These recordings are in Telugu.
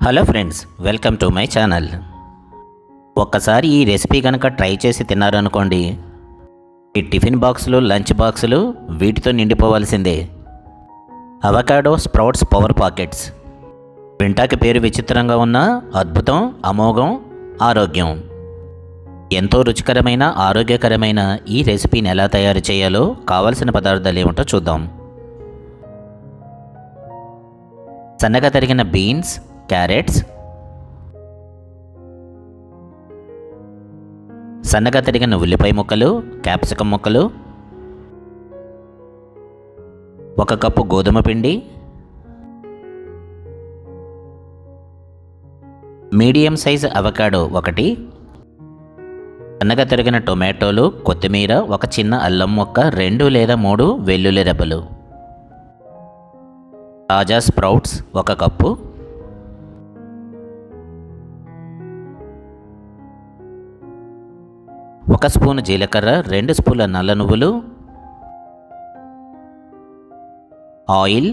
Hello friends, welcome to my channel. ఒక్కసారి ఈ రెసిపీ కనుక ట్రై చేసి తిన్నారనుకోండి, ఈ టిఫిన్ బాక్సులు, లంచ్ బాక్సులు వీటితో నిండిపోవాల్సిందే. Avocado sprouts power pockets. వింటాకి పేరు విచిత్రంగా ఉన్న అద్భుతం, అమోఘం, ఆరోగ్యం. ఎంతో రుచికరమైన, ఆరోగ్యకరమైన ఈ రెసిపీని ఎలా తయారు చేయాలో కావలసిన పదార్థాలు ఏమిటో చూద్దాం. సన్నగా తరిగిన బీన్స్, క్యారెట్స్, సన్నగా తరిగిన ఉల్లిపాయ ముక్కలు, క్యాప్సికం ముక్కలు, 1 కప్పు గోధుమ పిండి, మీడియం సైజ్ అవకాడో 1, సన్నగా తరిగిన టొమాటోలు, కొత్తిమీర, 1 చిన్న అల్లం ముక్క, 2 లేదా 3 వెల్లుల్లి రెబ్బలు, తాజా స్ప్రౌట్స్ 1 కప్పు, ఒక స్పూను జీలకర్ర, 2 స్పూన్ల నల్ల నువ్వులు, ఆయిల్,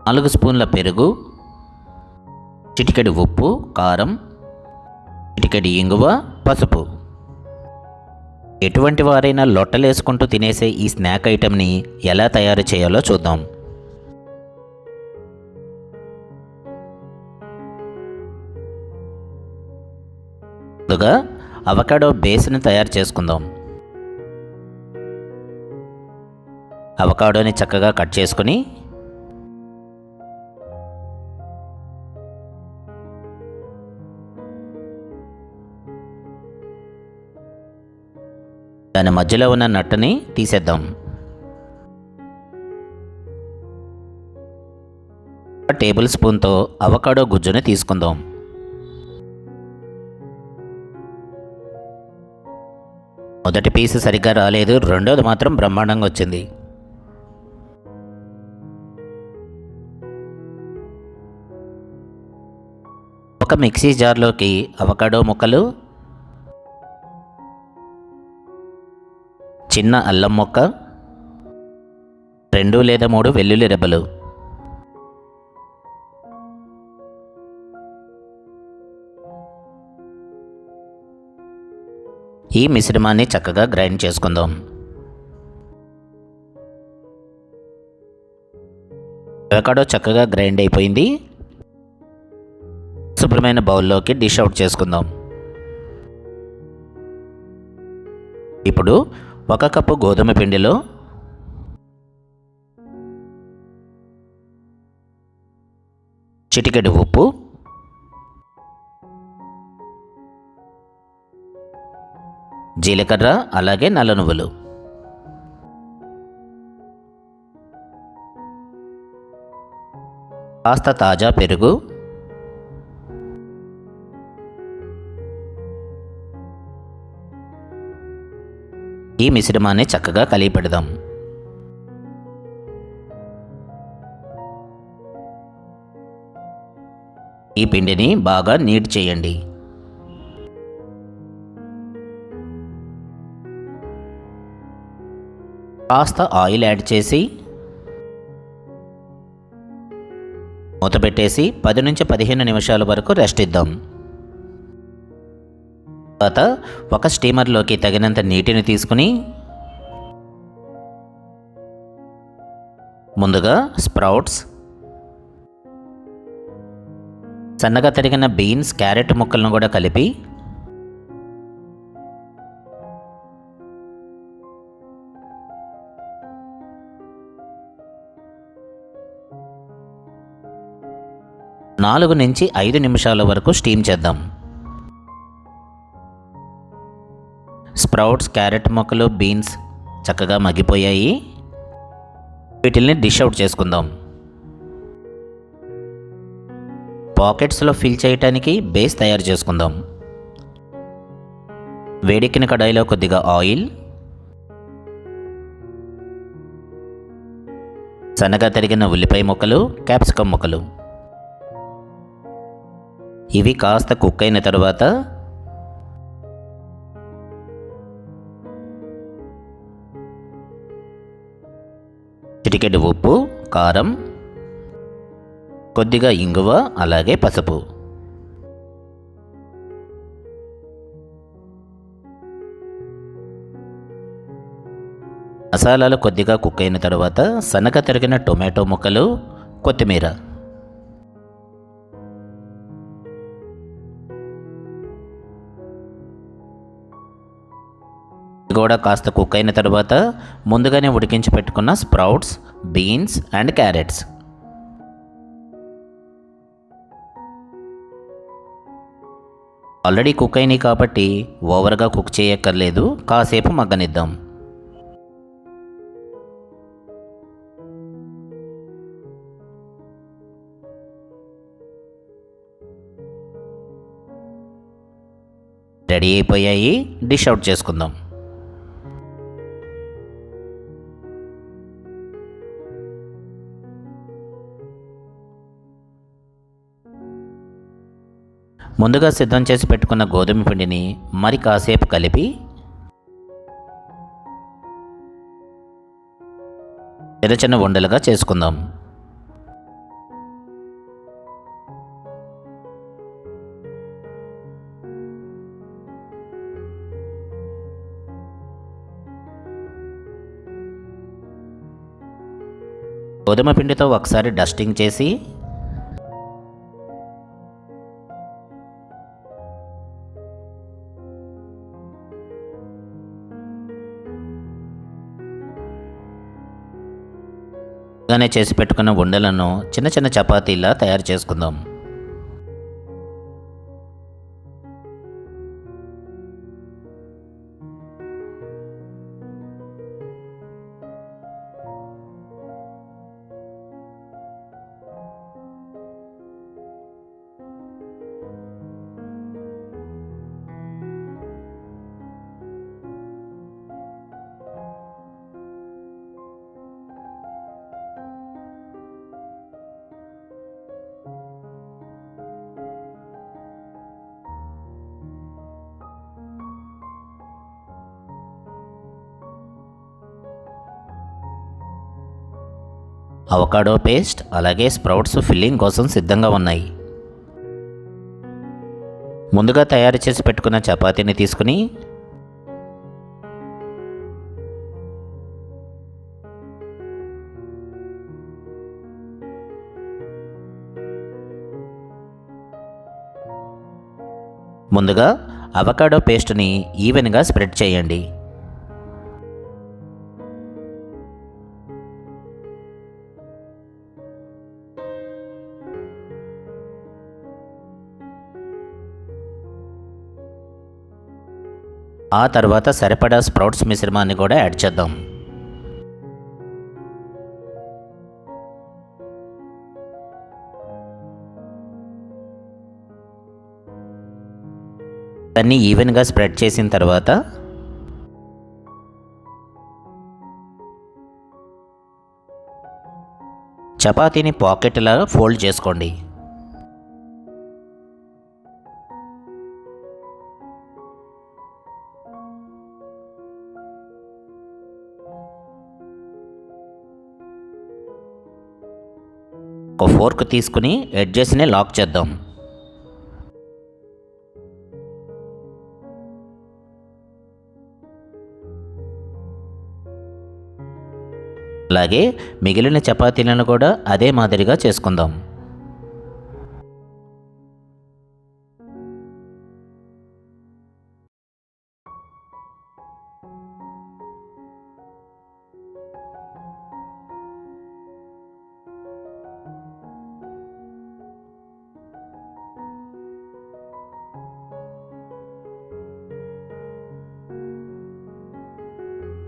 నాలుగు స్పూన్ల పెరుగు, చిటికెడు ఉప్పు, కారం, చిటికెడు ఇంగువ, పసుపు. ఎటువంటి వారైనా లొట్టలేసుకుంటూ తినేసే ఈ స్నాక్ ఐటెంని ఎలా తయారు చేయాలో చూద్దాం. ముందుగా అవకాడో బేస్ని తయారు చేసుకుందాం. అవకాడోని చక్కగా కట్ చేసుకుని దాని మధ్యలో ఉన్న నట్టుని తీసేద్దాం. టేబుల్ స్పూన్తో అవకాడో గుజ్జుని తీసుకుందాం. మొదటి పీసు సరిగ్గా రాలేదు, రెండోది మాత్రం బ్రహ్మాండంగా వచ్చింది. ఒక మిక్సీ జార్లోకి అవకాడో ముక్కలు, చిన్న అల్లం ముక్క, 2 లేదా 3 వెల్లుల్లి రెబ్బలు, ఈ మిశ్రమాన్ని చక్కగా గ్రైండ్ చేసుకుందాం. అవకాడో చక్కగా గ్రైండ్ అయిపోయింది. శుభ్రమైన బౌల్లోకి డిష్ అవుట్ చేసుకుందాం. ఇప్పుడు 1 కప్పు గోధుమ పిండిలో చిటికెడు ఉప్పు, జీలకర్ర, అలాగే నల్ల నువ్వులు, కాస్త తాజా పెరుగు, ఈ మిశ్రమాన్ని చక్కగా కలిపి పెడదాం. ఈ పిండిని బాగా నీట్ చేయండి. కాస్త ఆయిల్ యాడ్ చేసి మూత పెట్టేసి 10 నుంచి 15 నిమిషాల వరకు రెస్ట్ ఇద్దాం. తర్వాత ఒక స్టీమర్లోకి తగినంత నీటిని తీసుకుని ముందుగా స్ప్రౌట్స్, సన్నగా తరిగిన బీన్స్, క్యారెట్ ముక్కలను కూడా కలిపి నాలుగు నుంచి 5 నిమిషాల వరకు స్టీమ్ చేద్దాం. స్ప్రౌట్స్, క్యారెట్ ముక్కలు, బీన్స్ చక్కగా మగ్గిపోయాయి. వీటిల్ని డిష్ అవుట్ చేసుకుందాం. పాకెట్స్లో ఫిల్ చేయడానికి బేస్ తయారు చేసుకుందాం. వేడెక్కిన కడాయిలో కొద్దిగా ఆయిల్, సన్నగా తరిగిన ఉల్లిపాయ ముక్కలు, క్యాప్సికం ముక్కలు, ఇవి కాస్త కుక్ అయిన తర్వాత చిటికెడు ఉప్పు, కారం, కొద్దిగా ఇంగువ, అలాగే పసుపు. మసాలాలు కొద్దిగా కుక్ అయిన తర్వాత సన్నగా తరిగిన టొమాటో ముక్కలు, కొత్తిమీర. కూడా కాస్త కుక్ అయిన తర్వాత ముందుగానే ఉడికించి పెట్టుకున్న sprouts, beans and carrots. Already cook అయినాయి కాబట్టి ఓవర్గా కుక్ చేయక్కర్లేదు, కాసేపు మగ్గనిద్దాం. రెడీ అయిపోయాయి, డిష్ అవుట్ చేసుకుందాం. ముందుగా సిద్ధం చేసి పెట్టుకున్న గోధుమ పిండిని మరి కాసేపు కలిపి చిన్న చిన్న ఉండలుగా చేసుకుందాం. గోధుమ పిండితో ఒకసారి డస్టింగ్ చేసి ముందుగానే చేసి పెట్టుకున్న ఉండలను చిన్న చిన్న చపాతీలా తయారు చేసుకుందాం. అవకాడో పేస్ట్ అలాగే స్ప్రౌట్స్ ఫిల్లింగ్ కోసం సిద్ధంగా ఉన్నాయి. ముందుగా తయారు చేసి పెట్టుకున్న చపాతీని తీసుకుని ముందుగా అవకాడో పేస్ట్ని ఈవెన్గా స్ప్రెడ్ చేయండి. ఆ తర్వాత సరిపడా స్ప్రౌట్స్ మిశ్రమాన్ని కూడా యాడ్ చేద్దాం. దాన్ని ఈవెన్గా స్ప్రెడ్ చేసిన తర్వాత చపాతీని పాకెట్లా ఫోల్డ్ చేసుకోండి. ఒక ఫోర్క్ తీసుకుని ఎడ్జెస్ని లాక్ చేద్దాం. అలాగే మిగిలిన చపాతీలను కూడా అదే మాదిరిగా చేసుకుందాం.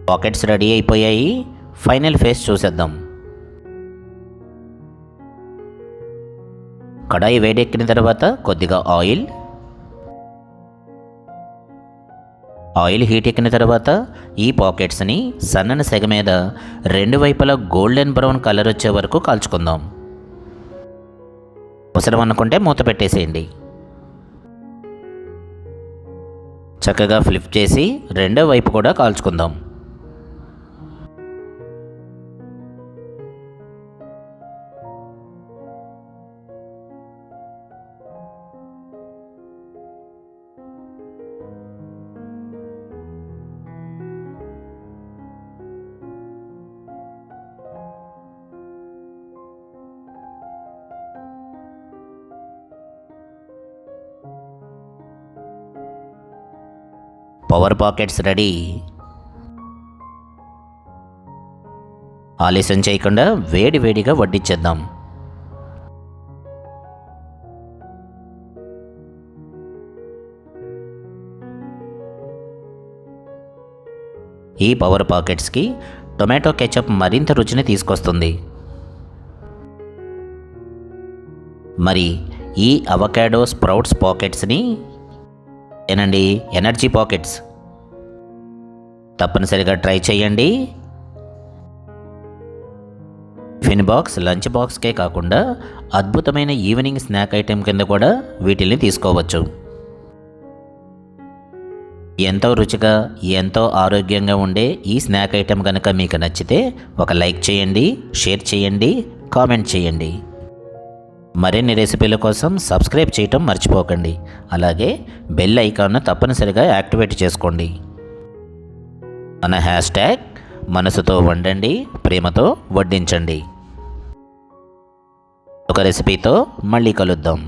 పాకెట్స్ రెడీ అయిపోయాయి. ఫైనల్ ఫేస్ చూసేద్దాం. కడాయి వేడెక్కిన తర్వాత కొద్దిగా ఆయిల్ హీట్ ఎక్కిన తర్వాత ఈ పాకెట్స్ని సన్నని సెగ మీద రెండు వైపులా గోల్డెన్ బ్రౌన్ కలర్ వచ్చే వరకు కాల్చుకుందాం. అవసరం అనుకుంటే మూత పెట్టేసేయండి. చక్కగా ఫ్లిప్ చేసి రెండో వైపు కూడా కాల్చుకుందాం. Power pockets ready. ఆలస్యం చేయకుండా వేడివేడిగా వడ్డించేద్దాం. ఈ పవర్ పాకెట్స్కి టొమాటో కెచప్ మరింత రుచిని తీసుకొస్తుంది. మరి ఈ అవకాడో స్ప్రౌట్స్ పాకెట్స్ని ఏనండి ఎనర్జీ పాకెట్స్ తప్పనిసరిగా ట్రై చేయండి. టిఫిన్ బాక్స్, లంచ్ బాక్స్కే కాకుండా అద్భుతమైన ఈవినింగ్ స్నాక్ ఐటెం కింద కూడా వీటిల్ని తీసుకోవచ్చు. ఎంతో రుచిగా, ఎంతో ఆరోగ్యంగా ఉండే ఈ స్నాక్ ఐటెం కనుక మీకు నచ్చితే ఒక లైక్ చేయండి, షేర్ చేయండి, కామెంట్ చేయండి. మరిన్ని రెసిపీల కోసం సబ్స్క్రైబ్ చేయటం మర్చిపోకండి. అలాగే బెల్ ఐకాన్ను తప్పనిసరిగా యాక్టివేట్ చేసుకోండి. మన హ్యాష్ట్యాగ్ మనసుతో వండండి, ప్రేమతో వడ్డించండి. ఒక రెసిపీతో మళ్ళీ కలుద్దాం.